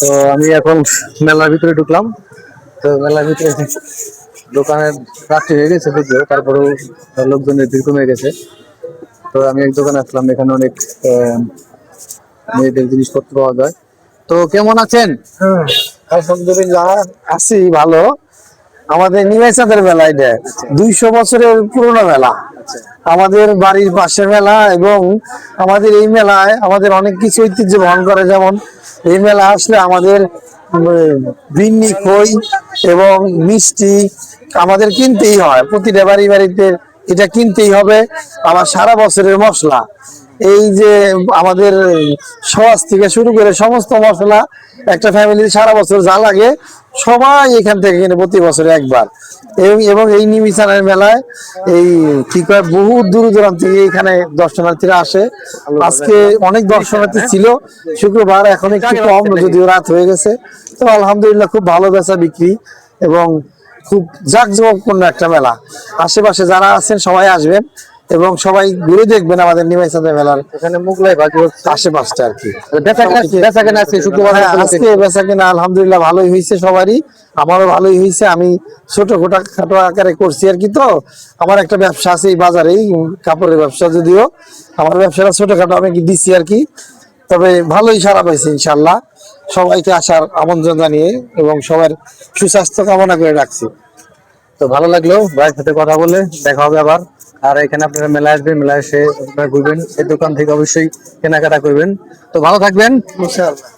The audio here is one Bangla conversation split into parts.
তো আমি এখন মেলার ভিতরে ঢুকলাম। তো মেলার ভিতরে দোকানের রাত্রি হয়ে গেছে যদিও, তারপরেও লোকজনের ভিড় কমে গেছে। তো আমি এক দোকানে আসলাম, এখানে অনেক মেয়েদের জিনিসপত্র পাওয়া যায়। তো কেমন আছেন? হ্যাঁ, আলহামদুলিল্লাহ আছি ভালো। আমাদের নিমাইচাঁদের মেলা, এটা 200 বছরের পুরোনো মেলা। আমাদের বাড়ির পাশে মেলা, এবং আমাদের এই মেলায় আমাদের অনেক কিছু ঐতিহ্য বহন করে। যেমন এই মেলা আসলে আমাদের বিন্নি খই এবং মিষ্টি আমাদের কিনতেই হয়, প্রতিটা বাড়ি বাড়িতে এটা কিনতেই হবে। আবার সারা বছরের মশলা, এই যে আমাদের সস থেকে শুরু করে সমস্ত মশলা একটা ফ্যামিলির সারা বছর যা লাগে সবাই এখান থেকে কিনে প্রতি বছরে একবার। এবং এই নিমিষানের মেলায় এই কি কয় বহু দূর দূরান্ত থেকে এখানে দর্শনার্থীরা আসে। আজকে অনেক দর্শনার্থী ছিল, শুক্রবার, এখন একটু কম যদিও রাত হয়ে গেছে। তো আলহামদুলিল্লাহ খুব ভালো বেচা বিক্রি এবং খুব জাঁকজমকপূর্ণ একটা মেলা। আশেপাশে যারা আছেন সবাই আসবেন এবং সবাই ঘুরে দেখবেন আমাদের নিমাইচাঁদের মেলার এখানে মোগলাই ভাজি হচ্ছে আশেপাশটা আর কি। বেচা কেনা আজকে শুক্রবার হ্যাঁ, আজকে বেচা কেনা আলহামদুলিল্লাহ ভালোই হয়েছে সবারই, আমারও ভালোই হয়েছে। আমি খাটো আকারে করছি আর কি। তো আমার একটা ব্যবসা আছে এই বাজারেই, কাপড়ের ব্যবসা, যদিও আমার ব্যবসাটা ছোটখাটো আমি দিচ্ছি আর কি। তবে ভালোই সারা পাইছে ইনশাল্লাহ। সবাইকে আসার আমন্ত্রণ জানিয়ে এবং সবার সুস্বাস্থ্য কামনা করে রাখছি। তো ভালো লাগলো ভাইয়ের সাথে কথা বলে, দেখা হবে আবার। আর এখানে আপনারা মেলায় আসবেন, মেলায় এসে আপনারা ঘুরবেন, এই দোকান থেকে অবশ্যই কেনাকাটা করবেন। তো ভালো থাকবেন ইনশাআল্লাহ।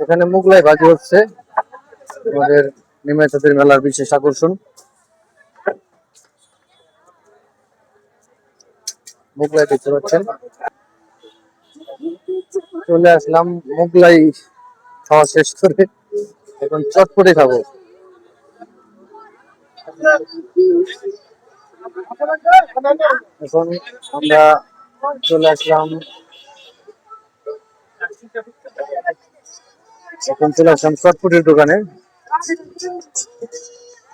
এখানে মোগলাই ভাজি হচ্ছে, আমাদের নিমাইচাঁদের মেলার বিশেষ আকর্ষণ। মোগলাই দেখতে পাচ্ছেন, চলে আসলাম মোগলাই খাওয়া শেষ করে, এখন চটপটি খাবো। এখন আমরা চলে আসলাম চটপটির দোকানে।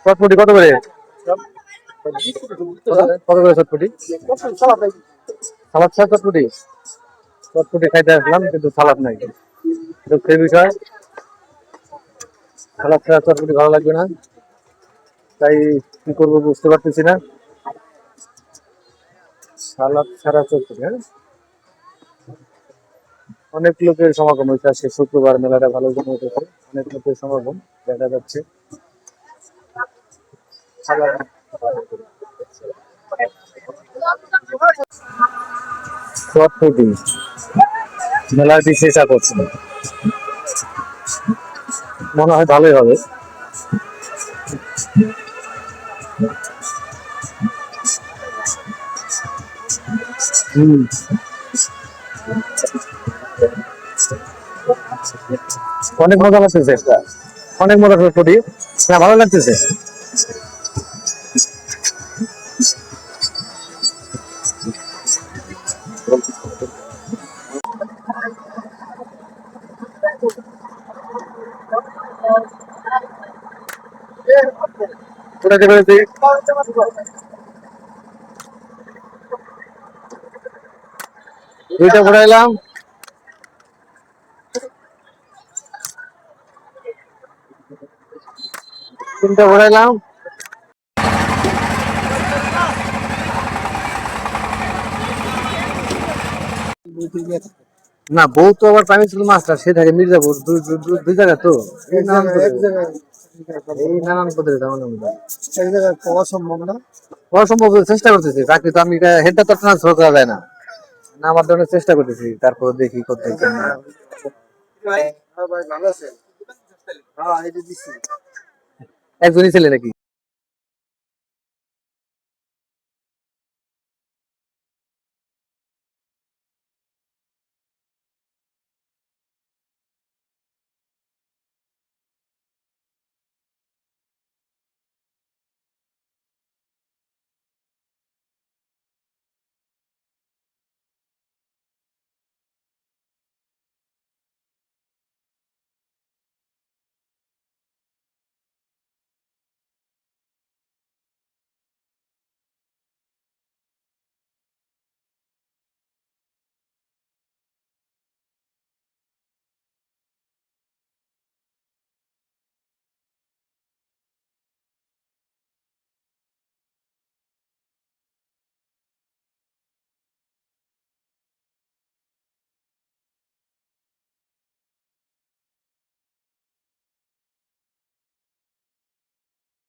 চটপটি কত করে? কত করে চটপটি? সালাদ ছাড়া চটপটি? চটপটি খাইতে আসলাম কিন্তু সালাদ নাই, দুঃখের বিষয়। সালাদ ছাড়া চটপটি ভালো লাগবে না, তাই কি করবো বুঝতে পারতেছি না। সালাদ ছাড়া চটপটি, হ্যাঁ। অনেক লোকের সমাগম হয়েছে আজকে শুক্রবার, মেলাটা ভালো হতেছে, অনেক লোকের সমাগম দেখা যাচ্ছে। চটপটি মেলার বিশেষ আকর্ষণ, মনে হয় ভালোই হবে। অনেক মজা লাগতেছে, অনেক মজা চটপটি, না ভালো লাগতেছে। কোথায় পেরেছি? দুইটা ঘুরাইলাম, তিনটা ঘুরাইলাম। না, বউ তো আবার প্রাইমারি মাস্টার, সে থাকে মির্জাপুর, দুই জায়গা তো। এই নানান পদের এক জায়গায় পাওয়া সম্ভব না। অসম্ভব, চেষ্টা করতেছি, চাকরি তো আমি হেডটা তো ট্রান্সফার করা যায় না, না আমার জন্য চেষ্টা করতেছি, তারপর দেখি করতে। একজনই ছেলে নাকি?